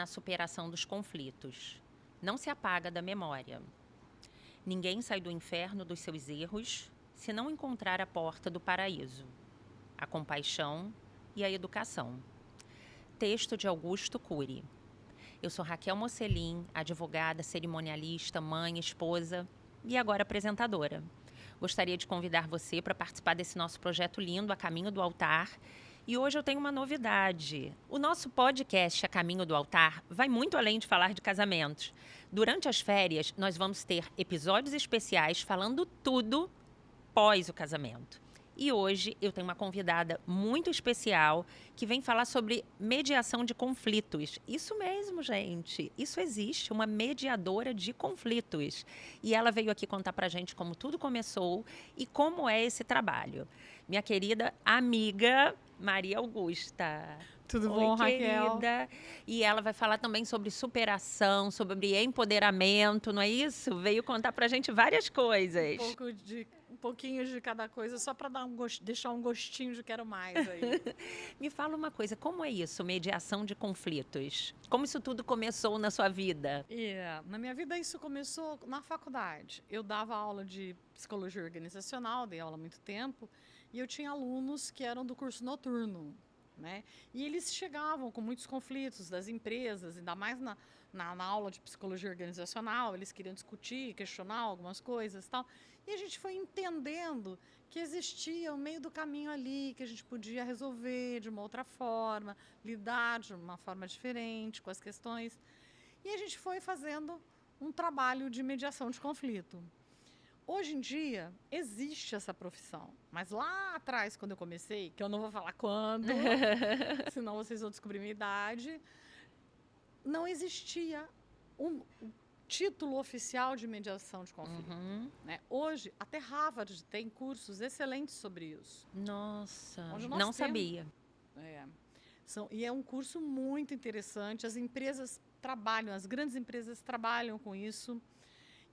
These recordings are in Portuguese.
na superação dos conflitos. Não se apaga da memória. Ninguém sai do inferno dos seus erros se não encontrar a porta do paraíso. A compaixão e a educação. Texto de Augusto Cury. Eu sou Raquel Mocelin, advogada, cerimonialista, mãe, esposa e agora apresentadora. Gostaria de convidar você para participar desse nosso projeto lindo, A Caminho do Altar. E hoje eu tenho uma novidade. O nosso podcast A Caminho do Altar vai muito além de falar de casamentos. Durante as férias, nós vamos ter episódios especiais falando tudo pós o casamento. E hoje eu tenho uma convidada muito especial que vem falar sobre mediação de conflitos. Isso mesmo, gente. Isso existe, uma mediadora de conflitos. E ela veio aqui contar pra gente como tudo começou e como é esse trabalho. Minha querida amiga Maria Augusta. Tudo bom, Raquel? Querida. E ela vai falar também sobre superação, sobre empoderamento, não é isso? Veio contar pra gente várias coisas. Um pouquinho de cada coisa, só para dar deixar um gostinho de quero mais aí. Me fala uma coisa, como é isso, mediação de conflitos? Como isso tudo começou na sua vida? Na minha vida isso começou na faculdade. Eu dava aula de psicologia organizacional, dei aula há muito tempo, e eu tinha alunos que eram do curso noturno, né? E eles chegavam com muitos conflitos das empresas, ainda mais na aula de psicologia organizacional, eles queriam discutir, questionar algumas coisas e tal. E a gente foi entendendo que existia um meio do caminho ali, que a gente podia resolver de uma outra forma, lidar de uma forma diferente com as questões. E a gente foi fazendo um trabalho de mediação de conflito. Hoje em dia, existe essa profissão, mas lá atrás, quando eu comecei, que eu não vou falar quando, senão vocês vão descobrir minha idade, não existia um título oficial de mediação de conflito. Né? Hoje, até Harvard tem cursos excelentes sobre isso. Nossa, não sabia. E é um curso muito interessante, as empresas trabalham, as grandes empresas trabalham com isso.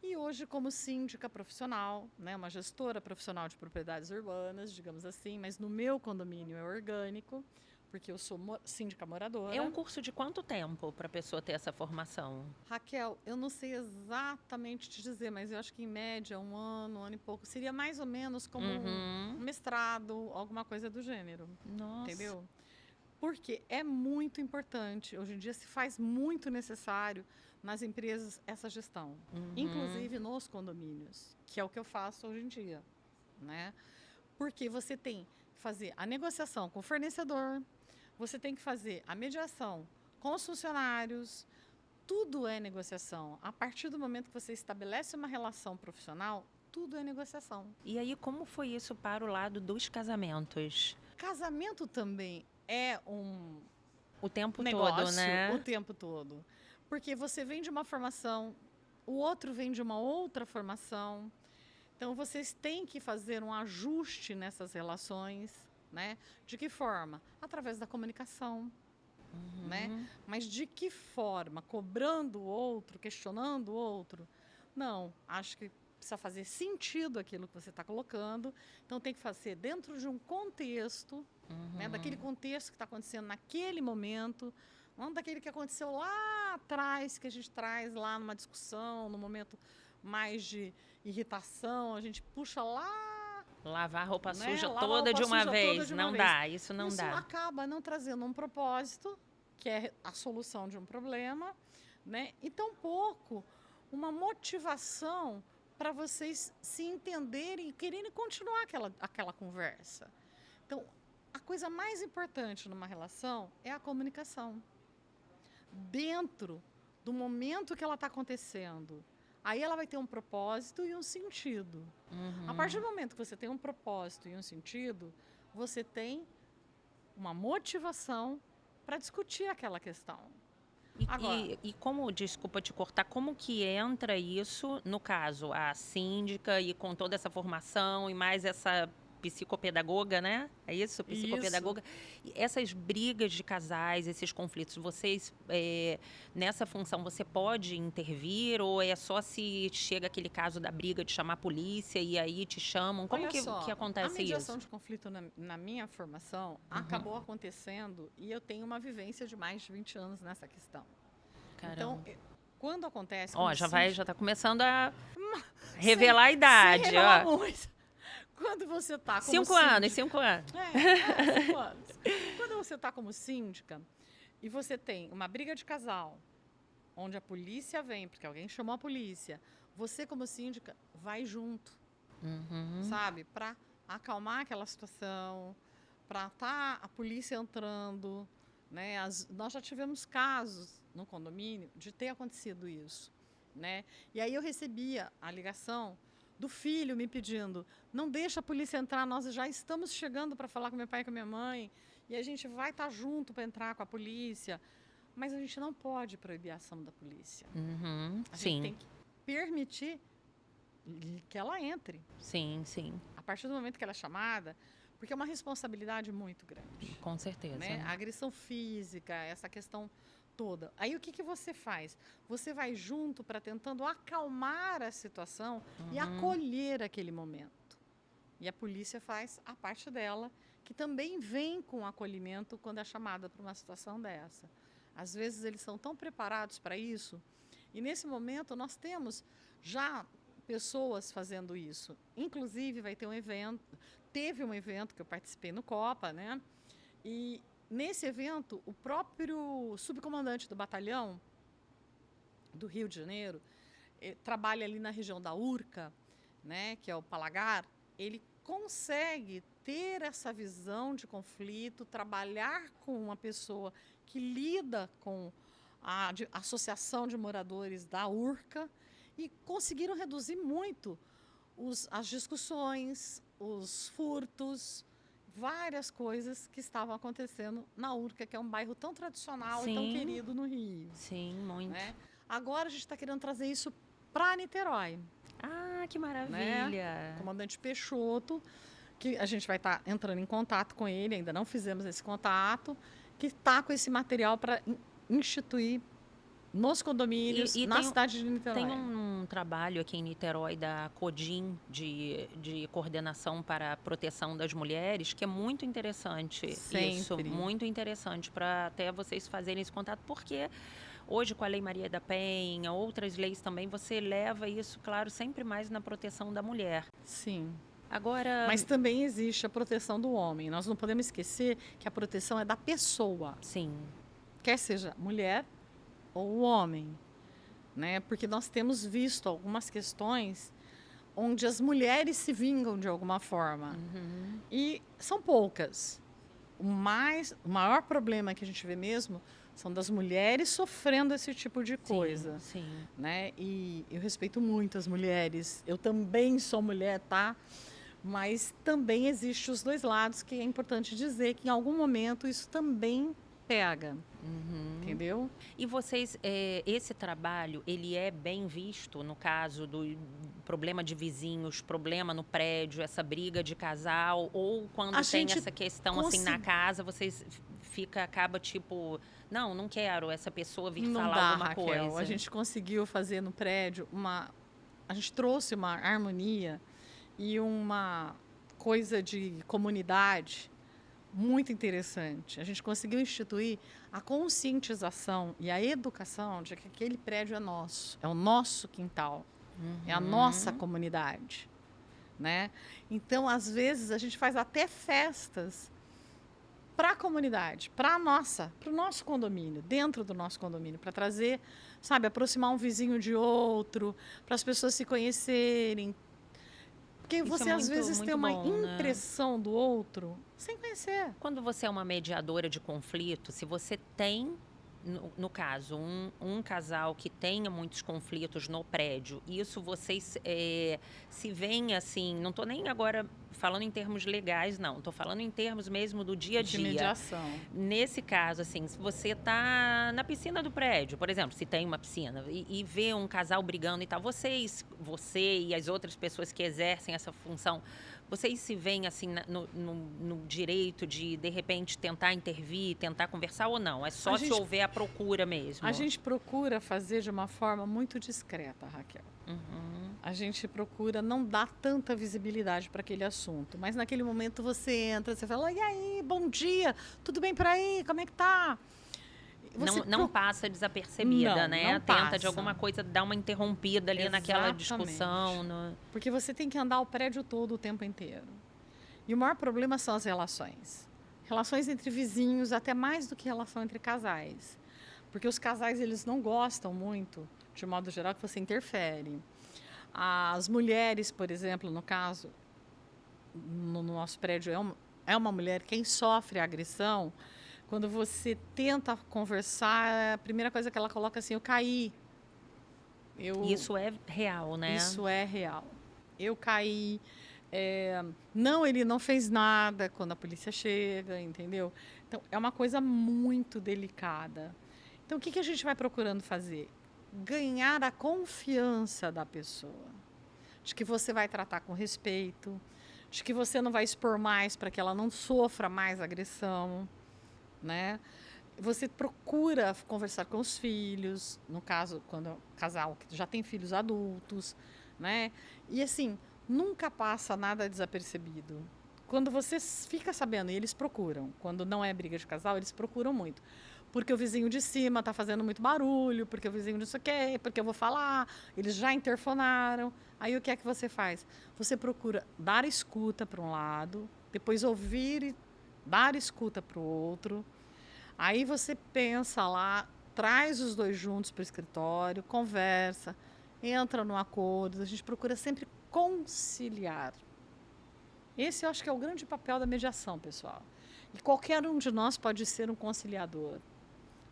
E hoje, como síndica profissional, né, uma gestora profissional de propriedades urbanas, digamos assim, mas no meu condomínio é orgânico, porque eu sou síndica moradora. É um curso de quanto tempo para a pessoa ter essa formação? Raquel, eu não sei exatamente te dizer, mas eu acho que em média um ano e pouco. Seria mais ou menos como um mestrado, alguma coisa do gênero. Nossa. Entendeu? Porque é muito importante. Hoje em dia se faz muito necessário nas empresas essa gestão. Inclusive nos condomínios, que é o que eu faço hoje em dia. Né? Porque você tem que fazer a negociação com o fornecedor, você tem que fazer a mediação com os funcionários, tudo é negociação. A partir do momento que você estabelece uma relação profissional, tudo é negociação. E aí, como foi isso para o lado dos casamentos? Casamento também é o tempo negócio, todo, né? O tempo todo. Porque você vem de uma formação, o outro vem de uma outra formação. Então, vocês têm que fazer um ajuste nessas relações, né? De que forma? Através da comunicação. Né? Mas de que forma? Cobrando o outro, questionando o outro? Não, acho que precisa fazer sentido aquilo que você está colocando. Então tem que fazer dentro de um contexto, né? Daquele contexto que está acontecendo naquele momento, não daquele que aconteceu lá atrás, que a gente traz lá numa discussão, no momento mais de irritação, a gente puxa lá. Lavar a roupa suja toda de uma vez. Não dá, isso não dá. Isso acaba não trazendo um propósito, que é a solução de um problema, né? E tampouco uma motivação para vocês se entenderem e quererem continuar aquela conversa. Então, a coisa mais importante numa relação é a comunicação. Dentro do momento que ela está acontecendo, aí ela vai ter um propósito e um sentido. A partir do momento que você tem um propósito e um sentido, você tem uma motivação para discutir aquela questão. E como, desculpa te cortar, como que entra isso, no caso, a síndica e com toda essa formação e mais essa psicopedagoga, né? É isso? Psicopedagoga. Isso. Essas brigas de casais, esses conflitos, vocês, nessa função, você pode intervir ou é só se chega aquele caso da briga de chamar a polícia e aí te chamam? Como que acontece isso? A mediação de conflito na minha formação acabou acontecendo e eu tenho uma vivência de mais de 20 anos nessa questão. Caramba. Então, quando acontece... Ó, como já tá começando a revelar a idade, sem revelar ó. muito. Quando você está como 5 anos, 5 anos. 5 anos. Quando você está como síndica e você tem uma briga de casal, onde a polícia vem, porque alguém chamou a polícia, você como síndica vai junto, sabe? Para acalmar aquela situação, para estar a polícia entrando, né? Nós já tivemos casos no condomínio de ter acontecido isso, né? E aí eu recebia a ligação do filho me pedindo, não deixa a polícia entrar, nós já estamos chegando para falar com meu pai e com a minha mãe, e a gente vai estar junto para entrar com a polícia, mas a gente não pode proibir a ação da polícia. A gente tem que permitir que ela entre. Sim, sim. A partir do momento que ela é chamada, porque é uma responsabilidade muito grande. Com certeza. Né? A agressão física, essa questão toda. Aí o que você faz? Você vai junto para tentando acalmar a situação e acolher aquele momento. E a polícia faz a parte dela, que também vem com acolhimento quando é chamada para uma situação dessa. Às vezes eles são tão preparados para isso, e nesse momento nós temos já pessoas fazendo isso. Inclusive vai ter um evento, teve um evento que eu participei no Copa, né? E nesse evento, o próprio subcomandante do batalhão do Rio de Janeiro, trabalha ali na região da Urca, né, que é o Palagar, ele consegue ter essa visão de conflito, trabalhar com uma pessoa que lida com a associação de moradores da Urca e conseguiram reduzir muito as discussões, os furtos, várias coisas que estavam acontecendo na Urca, que é um bairro tão tradicional e tão querido no Rio. Sim, muito. Né? Agora a gente está querendo trazer isso para Niterói. Ah, que maravilha! Né? O comandante Peixoto, que a gente vai estar entrando em contato com ele, ainda não fizemos esse contato, que está com esse material para instituir nos condomínios, na cidade de Niterói. Tem um trabalho aqui em Niterói da CODIM, de coordenação para a proteção das mulheres, que é muito interessante. Sempre. Isso, muito interessante, para até vocês fazerem esse contato, porque hoje com a Lei Maria da Penha, outras leis também, você leva isso, claro, sempre mais na proteção da mulher. Sim. Agora... Mas também existe a proteção do homem. Nós não podemos esquecer que a proteção é da pessoa. Sim. Quer seja mulher ou o homem, né? Porque nós temos visto algumas questões onde as mulheres se vingam de alguma forma. E são poucas. O maior problema que a gente vê mesmo são das mulheres sofrendo esse tipo de coisa. Sim. Né? E eu respeito muito as mulheres. Eu também sou mulher, tá? Mas também existe os dois lados, que é importante dizer que em algum momento isso também pega. Entendeu? E vocês, esse trabalho, ele é bem visto no caso do problema de vizinhos, problema no prédio, essa briga de casal, ou quando tem essa questão assim na casa, vocês acaba tipo, não quero essa pessoa vir falar alguma Raquel. coisa. A gente conseguiu fazer no prédio a gente trouxe uma harmonia e uma coisa de comunidade muito interessante. A gente conseguiu instituir a conscientização e a educação de que aquele prédio é nosso, é o nosso quintal, é a nossa comunidade, né? Então, às vezes, a gente faz até festas para a comunidade, para o nosso condomínio, dentro do nosso condomínio, para trazer, sabe, aproximar um vizinho de outro, para as pessoas se conhecerem. Porque você, às vezes, tem uma impressão do outro sem conhecer. Quando você é uma mediadora de conflito, se você tem, no caso, um casal que tenha muitos conflitos no prédio, isso vocês se veem assim, não estou nem agora falando em termos legais, não, estou falando em termos mesmo do dia a dia. De mediação. Nesse caso, assim, se você está na piscina do prédio, por exemplo, se tem uma piscina, e vê um casal brigando e tal, você e as outras pessoas que exercem essa função, vocês se veem assim no direito de repente, tentar intervir, tentar conversar ou não? É só se houver a procura mesmo? A gente procura fazer de uma forma muito discreta, Raquel. A gente procura não dar tanta visibilidade para aquele assunto. Mas naquele momento você entra, você fala, e aí, bom dia, tudo bem por aí? Como é que tá? Não passa desapercebida, né? Não Tenta passa. de alguma coisa dar uma interrompida ali naquela discussão. Porque você tem que andar o prédio todo o tempo inteiro. E o maior problema são as relações. Relações entre vizinhos, até mais do que relação entre casais. Porque os casais, eles não gostam muito, de modo geral, que você interfere. As mulheres, por exemplo, no caso, no nosso prédio, é uma mulher, quem sofre a agressão, quando você tenta conversar, a primeira coisa que ela coloca assim, eu caí. Isso é real, né? Isso é real. Eu caí. Não, ele não fez nada quando a polícia chega, entendeu? Então, é uma coisa muito delicada. Então, o que a gente vai procurando fazer? Ganhar a confiança da pessoa. De que você vai tratar com respeito, de que você não vai expor mais para que ela não sofra mais agressão, né? Você procura conversar com os filhos, no caso, quando é um casal que já tem filhos adultos, né? E assim, nunca passa nada desapercebido. Quando você fica sabendo, e eles procuram, quando não é briga de casal, eles procuram muito. Porque o vizinho de cima está fazendo muito barulho, porque o vizinho não sei o quê, porque eu vou falar, eles já interfonaram. Aí o que é que você faz? Você procura dar escuta para um lado, depois ouvir e dar escuta para o outro. Aí você pensa lá, traz os dois juntos para o escritório, conversa, entra num acordo. A gente procura sempre conciliar. Esse eu acho que é o grande papel da mediação, pessoal. E qualquer um de nós pode ser um conciliador.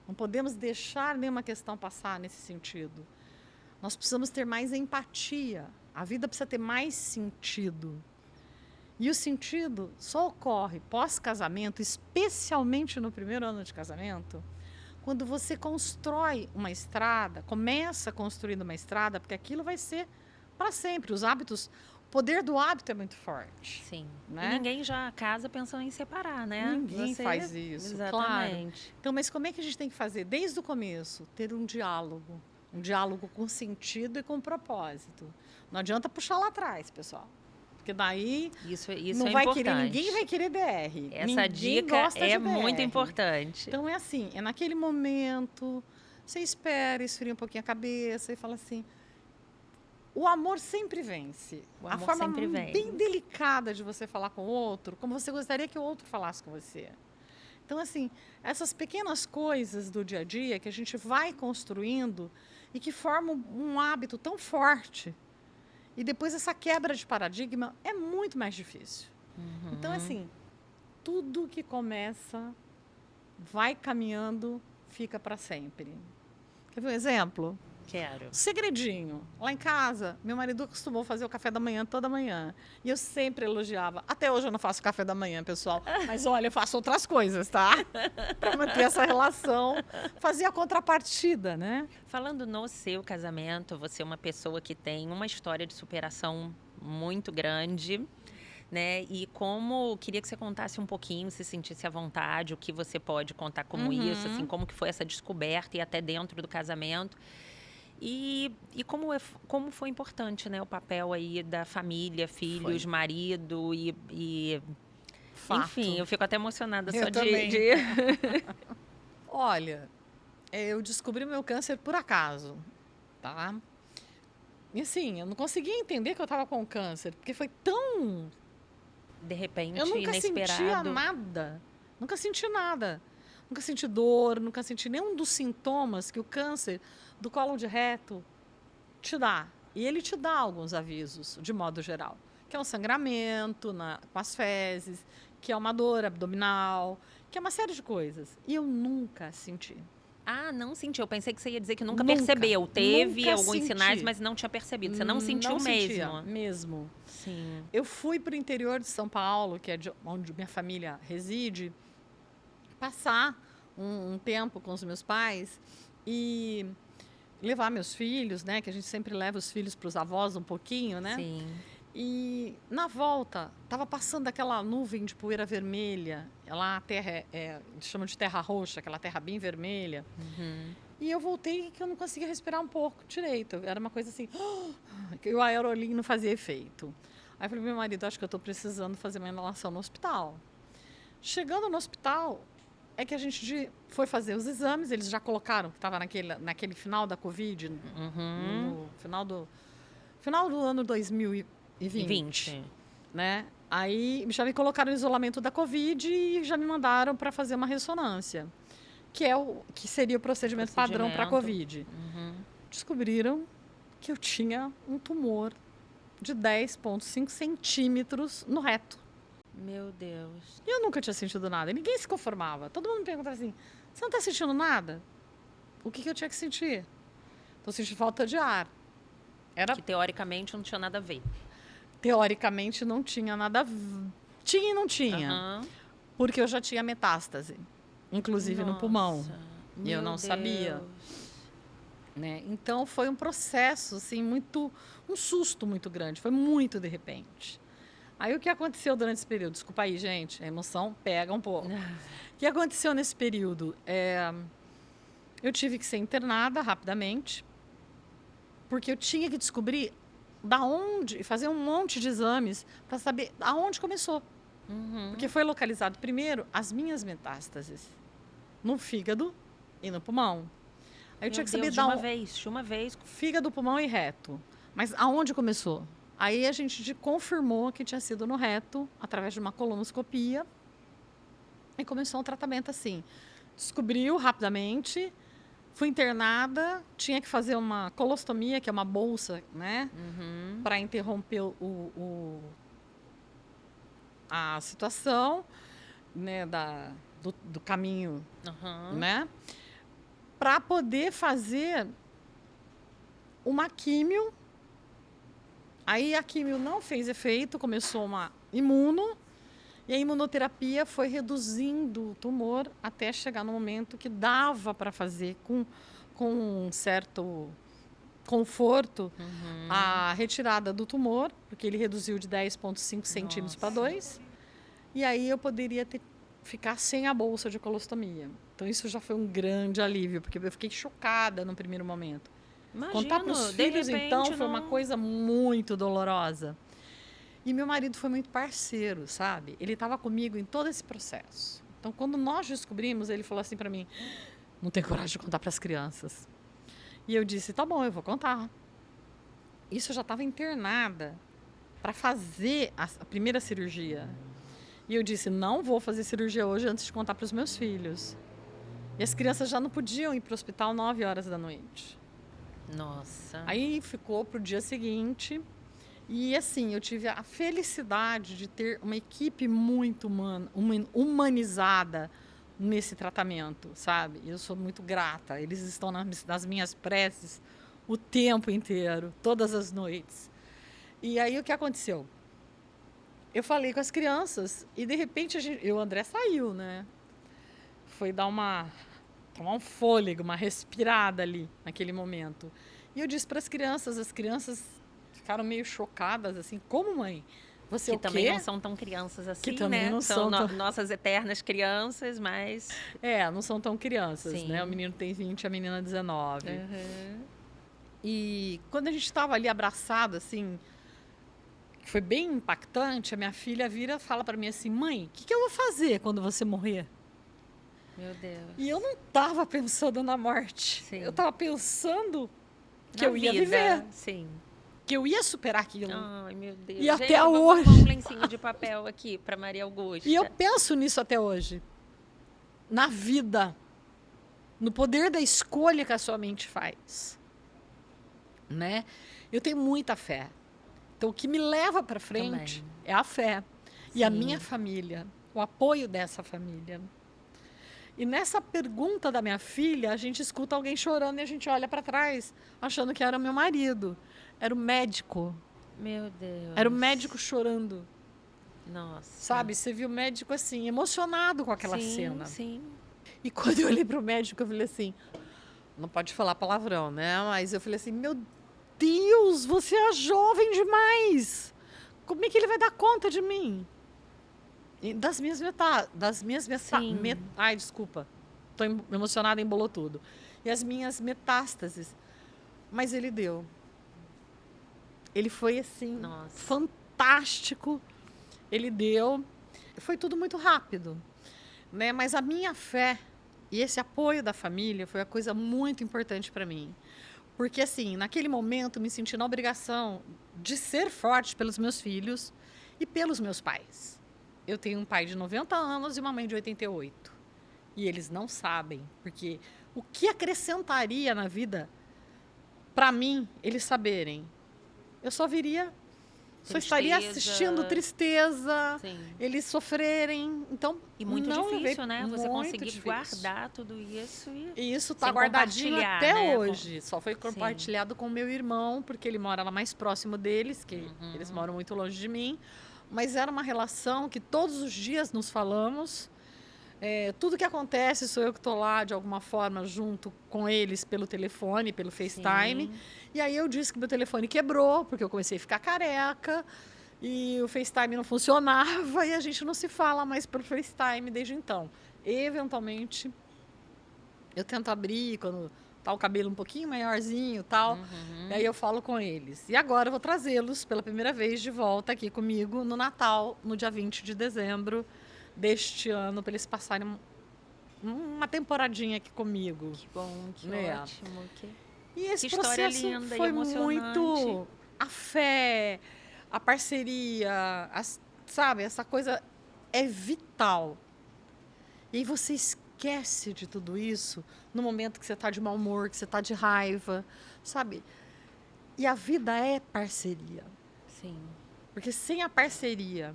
Não podemos deixar nenhuma questão passar nesse sentido. Nós precisamos ter mais empatia. A vida precisa ter mais sentido. E o sentido só ocorre pós-casamento, especialmente no primeiro ano de casamento, quando você constrói uma estrada, começa construindo uma estrada, porque aquilo vai ser para sempre. Os hábitos, o poder do hábito é muito forte. Sim. Né? E ninguém já casa pensando em separar, né? Ninguém faz isso, Exatamente. Claro. Então, mas como é que a gente tem que fazer? Desde o começo, ter um diálogo com sentido e com propósito. Não adianta puxar lá atrás, pessoal. Porque daí isso não é vai importante. querer, ninguém vai querer DR. Essa dica é muito importante. Então é assim, é naquele momento, você espera, esfria um pouquinho a cabeça e fala assim, o amor sempre vence. O amor a forma sempre vem. bem delicada de você falar com o outro, como você gostaria que o outro falasse com você. Então, assim, essas pequenas coisas do dia a dia que a gente vai construindo e que formam um hábito tão forte. E depois essa quebra de paradigma é muito mais difícil. Uhum. Então, assim, tudo que começa, vai caminhando, fica para sempre. Quer ver um exemplo? Quero. Segredinho. Lá em casa, meu marido costumou fazer o café da manhã toda manhã. E eu sempre elogiava. Até hoje eu não faço café da manhã, pessoal. Mas olha, eu faço outras coisas, tá? Para manter essa relação. Fazia a contrapartida, né? Falando no seu casamento, você é uma pessoa que tem uma história de superação muito grande, né? E queria que você contasse um pouquinho, se sentisse à vontade, o que você pode contar como isso, assim, como que foi essa descoberta e até dentro do casamento. E como foi importante, né, o papel aí da família, filhos, marido e enfim, eu fico até emocionada só de... Olha, eu descobri meu câncer por acaso, tá? E assim, eu não conseguia entender que eu estava com câncer, porque foi tão... De repente, eu nunca sentia nada, nunca senti nada. Nunca senti dor, nunca senti nenhum dos sintomas que o câncer do colo de reto te dá. E ele te dá alguns avisos, de modo geral. Que é um sangramento com as fezes, que é uma dor abdominal, que é uma série de coisas. E eu nunca senti. Ah, não senti. Eu pensei que você ia dizer que nunca percebeu. Teve alguns sinais, mas não tinha percebido. Você não sentiu mesmo? Mesmo. Sim. Eu fui para o interior de São Paulo, que é onde minha família reside, passar um tempo com os meus pais e levar meus filhos, né? Que a gente sempre leva os filhos para os avós um pouquinho, né? Sim. E na volta, estava passando aquela nuvem de poeira vermelha. Lá a terra eles chamam de terra roxa, aquela terra bem vermelha. Uhum. E eu voltei que eu não conseguia respirar um pouco direito. Era uma coisa assim, que o aerolim não fazia efeito. Aí eu falei, meu marido, acho que eu estou precisando fazer uma inalação no hospital. Chegando no hospital, é que a gente foi fazer os exames, eles já colocaram que estava naquele final da Covid, no final do ano 2020, né? Aí já me colocaram no isolamento da Covid e já me mandaram para fazer uma ressonância, que seria o procedimento padrão para a Covid. Descobriram que eu tinha um tumor de 10,5 centímetros no reto. Meu Deus. E eu nunca tinha sentido nada. E ninguém se conformava. Todo mundo me perguntava assim, você não está sentindo nada? O que eu tinha que sentir? Estou sentindo falta de ar. Que teoricamente não tinha nada a ver. Teoricamente não tinha nada a ver. Tinha e não tinha. Porque eu já tinha metástase. Inclusive no pulmão. E eu não sabia. Né? Então foi um processo, assim, um susto muito grande. Foi muito de repente. Aí o que aconteceu durante esse período? Desculpa aí, gente, a emoção pega um pouco. O que aconteceu nesse período? Eu tive que ser internada rapidamente, porque eu tinha que descobrir fazer um monte de exames para saber aonde começou. Porque foi localizado primeiro as minhas metástases no fígado e no pulmão. Aí eu tinha que saber de uma vez. Fígado, pulmão e reto. Mas aonde começou? Aí a gente confirmou que tinha sido no reto, através de uma colonoscopia, e começou um tratamento assim. Descobriu rapidamente, fui internada, tinha que fazer uma colostomia, que é uma bolsa, né? Para interromper a situação, né? Do caminho, né? Para poder fazer uma químio. Aí a químio não fez efeito, começou uma imuno, e a imunoterapia foi reduzindo o tumor até chegar no momento que dava para fazer com um certo conforto a retirada do tumor, porque ele reduziu de 10,5 centímetros para 2, e aí eu poderia ficar sem a bolsa de colostomia. Então isso já foi um grande alívio, porque eu fiquei chocada no primeiro momento. Imagino, contar para os filhos, então, foi uma coisa muito dolorosa. E meu marido foi muito parceiro, sabe? Ele estava comigo em todo esse processo. Então, quando nós descobrimos, ele falou assim para mim, não tenho coragem de contar para as crianças. E eu disse, tá bom, eu vou contar. Isso eu já estava internada para fazer a primeira cirurgia. E eu disse, não vou fazer cirurgia hoje antes de contar para os meus filhos. E as crianças já não podiam ir para o hospital 9 horas da noite. Nossa. Aí ficou para o dia seguinte. E assim, eu tive a felicidade de ter uma equipe muito humanizada nesse tratamento, sabe? Eu sou muito grata. Eles estão nas minhas preces o tempo inteiro, todas as noites. E aí o que aconteceu? Eu falei com as crianças e de repente o André saiu, né? Foi tomar um fôlego, uma respirada ali naquele momento. E eu disse para as crianças ficaram meio chocadas, assim, como mãe? Você que também não são tão crianças assim, que também né? Não são nossas eternas crianças, mas... não são tão crianças, Sim. né? O menino tem 20, a menina 19. E quando a gente estava ali abraçado, assim, foi bem impactante, a minha filha vira e fala para mim assim, mãe, o que eu vou fazer quando você morrer? Meu Deus. E eu não estava pensando na morte. Sim. Eu estava pensando que na eu ia vida. viver. Sim. Que eu ia superar aquilo. Ai, meu Deus. E gente, até vamos hoje. Vamos um lencinho de papel aqui para Maria Augusta. E eu penso nisso até hoje. Na vida. No poder da escolha que a sua mente faz. Né? Eu tenho muita fé. Então, o que me leva para frente é a fé. Sim. E a minha família. O apoio dessa família. E nessa pergunta da minha filha, a gente escuta alguém chorando e a gente olha para trás, achando que era meu marido. Era o médico. Meu Deus. Era o médico chorando. Nossa. Sabe? Você viu o médico assim, emocionado com aquela cena. Sim. E quando eu olhei para o médico, eu falei assim, não pode falar palavrão, né? Mas eu falei assim, meu Deus, você é jovem demais. Como é que ele vai dar conta de mim? Das minhas ai, desculpa. Estou emocionada, embolou tudo. E as minhas metástases. Mas ele deu. Ele foi, assim, fantástico. Ele deu. Foi tudo muito rápido. né? Mas a minha fé e esse apoio da família foi a coisa muito importante para mim. Porque, assim, naquele momento, me senti na obrigação de ser forte pelos meus filhos e pelos meus pais. Eu tenho um pai de 90 anos e uma mãe de 88. E eles não sabem, porque o que acrescentaria na vida para mim eles saberem? Eu só viria, só estaria assistindo tristeza, Sim. eles sofrerem. Então, E muito não difícil, levei, né? Você muito conseguir difícil. guardar tudo isso E isso está sem guardadinho compartilhar, até né? hoje. Só foi compartilhado com meu irmão, porque ele mora lá mais próximo deles, que eles moram muito longe de mim. Mas era uma relação que todos os dias nos falamos. Tudo que acontece, sou eu que estou lá de alguma forma junto com eles pelo telefone, pelo FaceTime. Sim. E aí eu disse que meu telefone quebrou, porque eu comecei a ficar careca. E o FaceTime não funcionava e a gente não se fala mais pelo FaceTime desde então. Eventualmente, eu tento abrir quando tá o cabelo um pouquinho maiorzinho e tal. E aí eu falo com eles. E agora eu vou trazê-los pela primeira vez de volta aqui comigo no Natal, no dia 20 de dezembro deste ano, para eles passarem uma temporadinha aqui comigo. Que bom, que ótimo. E esse que história processo linda foi e emocionante. muito a fé, a parceria, sabe? Essa coisa é vital. E aí você esquece de tudo isso no momento que você está de mau humor, que você está de raiva, sabe? E a vida é parceria. Sim. Porque sem a parceria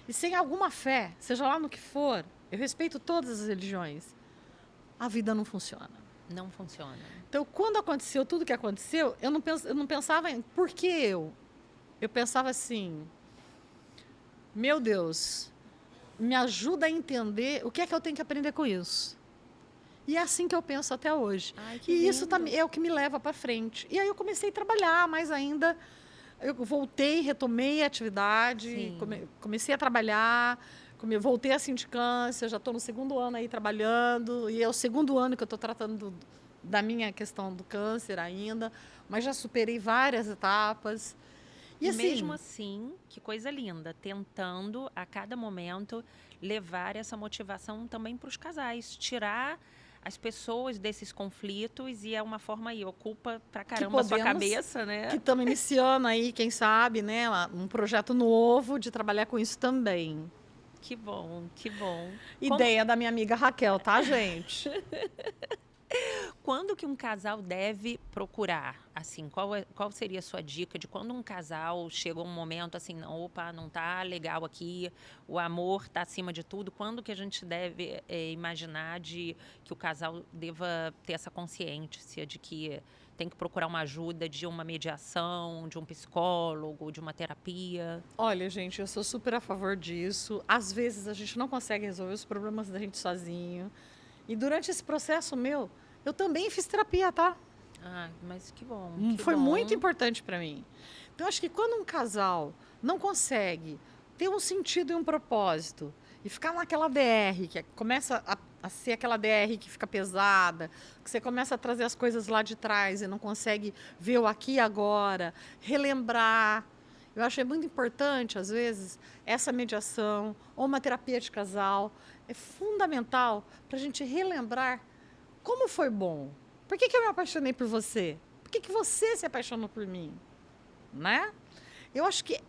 e sem alguma fé, seja lá no que for, eu respeito todas as religiões, a vida não funciona. Não funciona. Então, quando aconteceu tudo que aconteceu, eu não pensava em por que eu. Eu pensava assim, meu Deus, me ajuda a entender o que é que eu tenho que aprender com isso. E é assim que eu penso até hoje. Ai, que e lindo. isso é o que me leva para frente. E aí eu comecei a trabalhar mais ainda. Eu voltei, retomei a atividade, comecei a trabalhar, voltei à sindicância, já estou no 2º ano aí trabalhando, e é o 2º ano que eu estou tratando da minha questão do câncer ainda, mas já superei várias etapas. E assim, mesmo assim, que coisa linda, tentando a cada momento levar essa motivação também para os casais, tirar as pessoas desses conflitos, e é uma forma aí, ocupa pra caramba a sua cabeça, né? Que estamos iniciando aí, quem sabe, né, um projeto novo de trabalhar com isso também. Que bom, que bom. Ideia da minha amiga Raquel, tá, gente? Quando que um casal deve procurar? Assim, qual seria a sua dica de quando um casal chega a um momento assim, opa, não tá legal aqui, o amor tá acima de tudo? Quando que a gente deve imaginar que o casal deva ter essa consciência de que tem que procurar uma ajuda de uma mediação, de um psicólogo, de uma terapia? Olha, gente, eu sou super a favor disso. Às vezes a gente não consegue resolver os problemas da gente sozinho. E durante esse processo meu, eu também fiz terapia, tá? Ah, mas que bom. Foi muito importante para mim. Então, acho que quando um casal não consegue ter um sentido e um propósito e ficar naquela DR, que começa a ser aquela DR que fica pesada, que você começa a trazer as coisas lá de trás e não consegue ver o aqui e agora, relembrar. Eu achei muito importante, às vezes, essa mediação ou uma terapia de casal. É fundamental para a gente relembrar como foi bom. Por que eu me apaixonei por você? Por que você se apaixonou por mim? Né? Eu acho que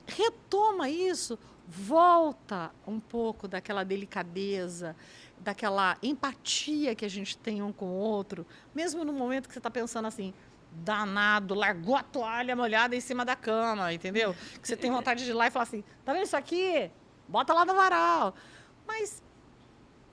retoma isso, volta um pouco daquela delicadeza, daquela empatia que a gente tem um com o outro, mesmo no momento que você está pensando assim, danado, largou a toalha molhada em cima da cama, entendeu? Que você tem vontade de ir lá e falar assim, tá vendo isso aqui? Bota lá no varal. Mas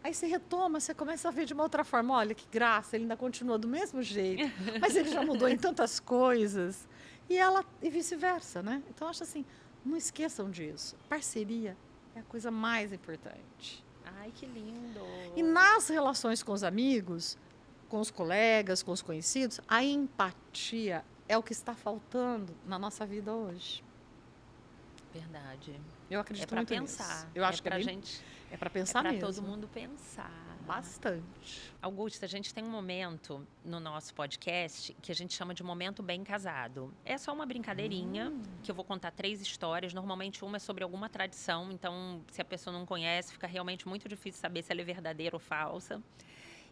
aí você retoma, você começa a ver de uma outra forma. Olha que graça, ele ainda continua do mesmo jeito, mas ele já mudou em tantas coisas. E vice-versa, né? Então, acho assim, não esqueçam disso. Parceria é a coisa mais importante. Ai, que lindo! E nas relações com os amigos, com os colegas, com os conhecidos, a empatia é o que está faltando na nossa vida hoje. Verdade. Eu acredito É para muito pensar. nisso. Eu acho que pra é bem, gente, é para é pensar para mesmo. todo mundo pensar. Bastante. Augusta, a gente tem um momento no nosso podcast que a gente chama de momento bem casado. É só uma brincadeirinha que eu vou contar 3 histórias. Normalmente uma é sobre alguma tradição, então se a pessoa não conhece, fica realmente muito difícil saber se ela é verdadeira ou falsa.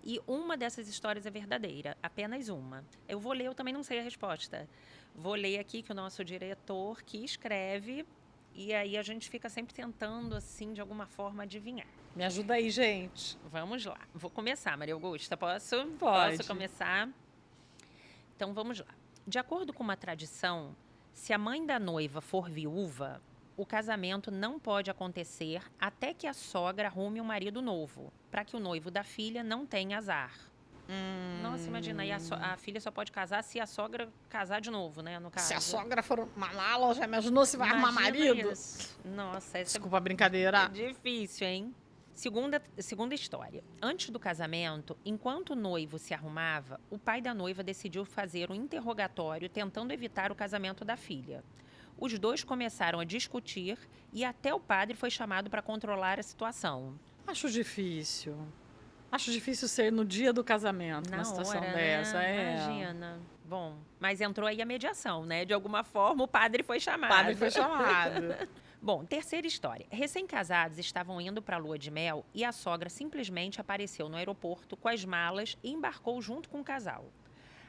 E uma dessas histórias é verdadeira, apenas uma. Eu vou ler, eu também não sei a resposta. Vou ler aqui que o nosso diretor que escreve, e aí a gente fica sempre tentando, assim, de alguma forma, adivinhar. Me ajuda aí, gente. Vamos lá. Vou começar, Maria Augusta. Posso? Pode. Posso começar? Então vamos lá. De acordo com uma tradição, se a mãe da noiva for viúva, o casamento não pode acontecer até que a sogra arrume um marido novo, para que o noivo da filha não tenha azar. Nossa, imagina, aí a filha só pode casar se a sogra casar de novo, né, no caso. Se a sogra for uma mala, já imaginou se vai arrumar Imagina marido? isso. Nossa, essa Desculpa a brincadeira. é difícil, hein? Segunda história. Antes do casamento, enquanto o noivo se arrumava, o pai da noiva decidiu fazer um interrogatório tentando evitar o casamento da filha. Os dois começaram a discutir e até o padre foi chamado para controlar a situação. Acho difícil. Acho difícil ser no dia do casamento, Na uma situação hora, dessa. né? Imagina. Bom, mas entrou aí a mediação, né? De alguma forma, o padre foi chamado. O padre foi chamado. Bom, terceira história. Recém-casados estavam indo para a lua de mel e a sogra simplesmente apareceu no aeroporto com as malas e embarcou junto com o casal.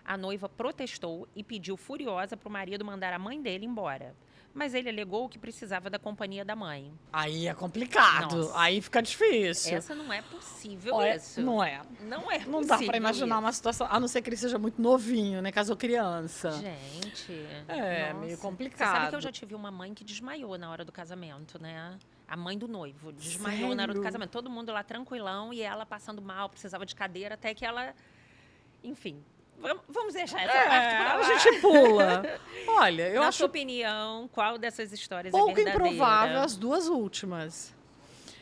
A noiva protestou e pediu furiosa para o marido mandar a mãe dele embora. Mas ele alegou que precisava da companhia da mãe. Aí é complicado. Nossa. Aí fica difícil. Essa não é possível Olha, isso. Não é. Não é Não possível dá pra imaginar isso. uma situação, a não ser que ele seja muito novinho, né? Casou criança. Gente. É, nossa. meio Você complicado. sabe que eu já tive uma mãe que desmaiou na hora do casamento, né? A mãe do noivo desmaiou na hora do Sério? casamento. Todo mundo lá tranquilão e ela passando mal, precisava de cadeira, até que ela... Enfim, vamos deixar essa parte pra lá. A gente pula. Olha, eu Na acho sua opinião, qual dessas histórias pouco é verdadeira? improvável as duas últimas.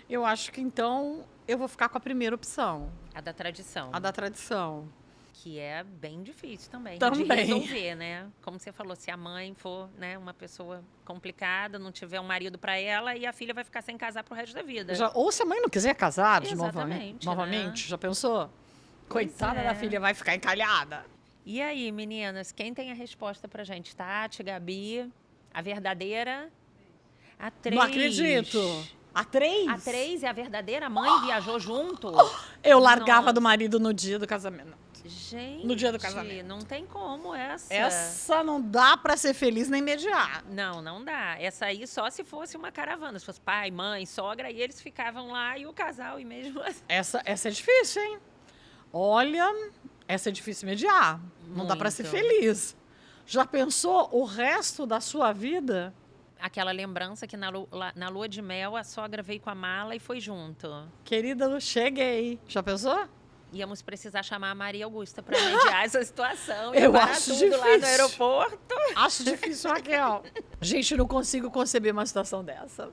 Eu acho que então eu vou ficar com a primeira opção, A da tradição. a da tradição. Que é bem difícil também, de Também. resolver, né? Como você falou, se a mãe for, né, uma pessoa complicada, não tiver um marido para ela, e a filha vai ficar sem casar pro resto da vida. Ou se a mãe não quiser casar de Exatamente, novamente, né? já pensou? Coitada é. da filha, vai ficar encalhada. E aí, meninas, quem tem a resposta pra gente? Tati, Gabi, a verdadeira? A 3. Não acredito. A 3? A 3 é a verdadeira? A mãe viajou junto? Eu largava Nossa. do marido no dia do casamento. Gente, No dia do casamento. não tem como essa. Essa não dá pra ser feliz nem mediar. Não, não dá. Essa aí só se fosse uma caravana. Se fosse pai, mãe, sogra, e eles ficavam lá e o casal, e mesmo assim. Essa é difícil, hein? Olha, essa é difícil mediar. Não dá pra ser Muito. feliz. Já pensou o resto da sua vida? Aquela lembrança que na lua de mel a sogra veio com a mala e foi junto. Querida, cheguei. Já pensou? Íamos precisar chamar a Maria Augusta para mediar essa situação. E Eu parar acho tudo lá no difícil. aeroporto. Acho difícil, Raquel. Gente, não consigo conceber uma situação dessa.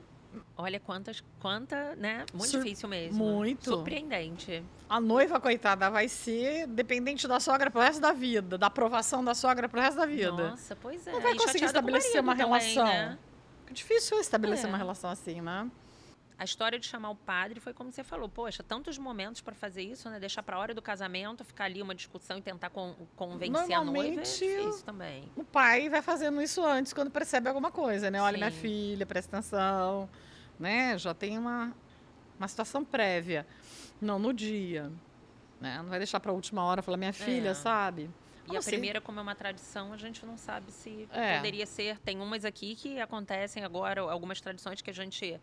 Olha quanta, né? Muito Sur- difícil mesmo. muito. Surpreendente. A noiva, coitada, vai ser dependente da sogra pro resto da vida, da aprovação da sogra pro resto da vida. Nossa, pois é. Não vai E conseguir chateada com o estabelecer uma marido também, relação. né? É difícil estabelecer É. uma relação assim, né? A história de chamar o padre foi como você falou. Poxa, tantos momentos para fazer isso, né? Deixar para a hora do casamento, ficar ali uma discussão e tentar convencer a noiva. É Normalmente, difícil também. O pai vai fazendo isso antes, quando percebe alguma coisa, né? Olha, Sim. minha filha, presta atenção, né? Já tem uma situação prévia. Não no dia, né? Não vai deixar para a última hora falar, minha filha, sabe? E Não a sei. primeira, como é uma tradição, a gente não sabe se É. poderia ser. Tem umas aqui que acontecem agora, algumas tradições que a gente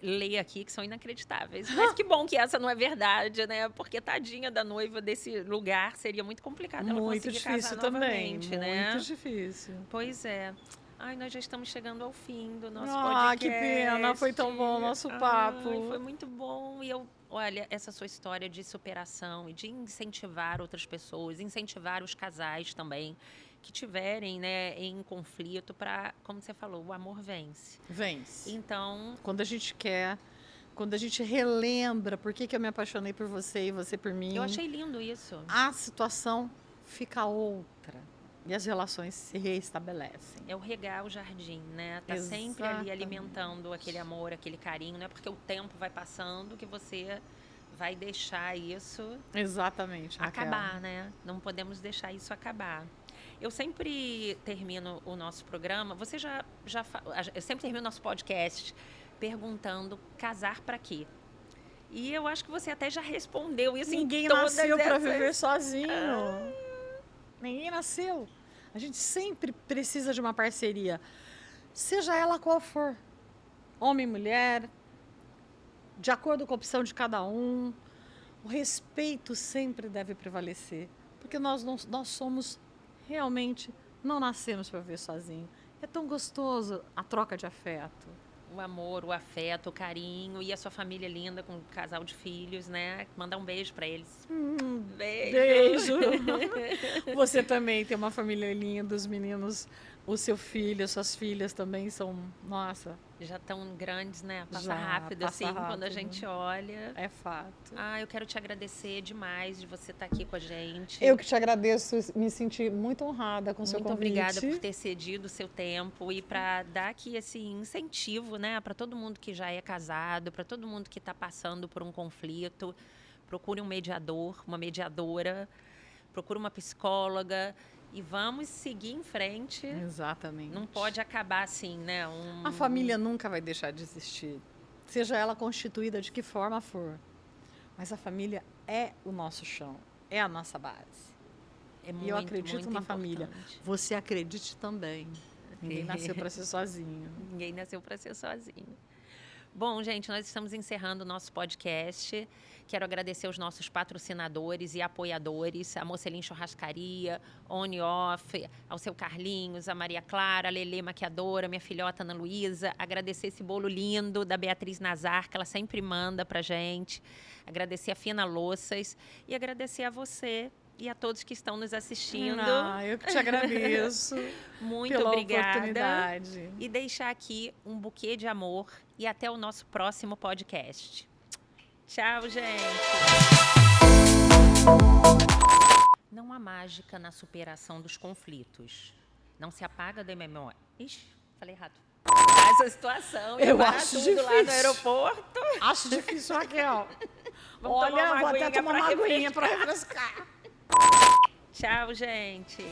lê aqui que são inacreditáveis. Mas que bom que essa não é verdade, né? Porque tadinha da noiva desse lugar, seria muito complicado ela Muito conseguir difícil casar também, novamente, né? muito difícil. Pois é. Ai, nós já estamos chegando ao fim do nosso Ah, podcast. que pena, foi tão bom o nosso papo. Ai, foi muito bom. E olha, essa sua história de superação e de incentivar outras pessoas, incentivar os casais também que tiverem, né, em conflito para, como você falou, o amor vence. Vence. Então, Quando a gente quer, quando a gente relembra por que eu me apaixonei por você e você por mim, eu achei lindo isso. a situação fica outra. E as relações se reestabelecem. É o regar o jardim, né? Tá sempre ali alimentando aquele amor, aquele carinho. Não é porque o tempo vai passando que você vai deixar isso acabar, né? Não podemos deixar isso acabar. Eu sempre termino o nosso programa, eu sempre termino o nosso podcast perguntando: casar para quê? E eu acho que você até já respondeu isso. Ninguém nasceu para viver sozinho. Ninguém nasceu. A gente sempre precisa de uma parceria, seja ela qual for. Homem, mulher, de acordo com a opção de cada um. O respeito sempre deve prevalecer, porque nós somos realmente, não nascemos para viver sozinho. É tão gostoso a troca de afeto. O amor, o afeto, o carinho e a sua família linda com um casal de filhos, né? Mandar um beijo para eles. Beijo. Você também tem uma família linda, os meninos, o seu filho, as suas filhas também são, nossa. Já tão grandes, né? Passa rápido, quando a gente olha. É fato. Eu quero te agradecer demais de você estar aqui com a gente. Eu que te agradeço, me senti muito honrada com o seu convite. Muito obrigada por ter cedido o seu tempo e para dar aqui esse incentivo, né? Para todo mundo que já é casado, para todo mundo que está passando por um conflito. Procure um mediador, uma mediadora, procure uma psicóloga. E vamos seguir em frente. Exatamente. Não pode acabar assim, né? A família nunca vai deixar de existir. Seja ela constituída de que forma for. Mas a família é o nosso chão. É a nossa base. E eu acredito na família. Você acredite também. Ninguém nasceu para ser sozinho. Ninguém nasceu para ser sozinho. Bom, gente, nós estamos encerrando o nosso podcast. Quero agradecer aos nossos patrocinadores e apoiadores, a Mocelin Churrascaria, On Off, ao seu Carlinhos, a Maria Clara, a Lelê Maquiadora, minha filhota Ana Luísa. Agradecer esse bolo lindo da Beatriz Nazar, que ela sempre manda pra gente. Agradecer a Fina Louças e agradecer a você e a todos que estão nos assistindo. Eu que te agradeço. Muito pela obrigada. Oportunidade. E deixar aqui um buquê de amor e até o nosso próximo podcast. Tchau, gente. Não há mágica na superação dos conflitos. Não se apaga da memória. Ixi, falei errado. Essa situação. Eu acho difícil. Lá no aeroporto. Acho difícil, Raquel. Olha, vou até tomar uma aguinha para refrescar. Tchau, gente.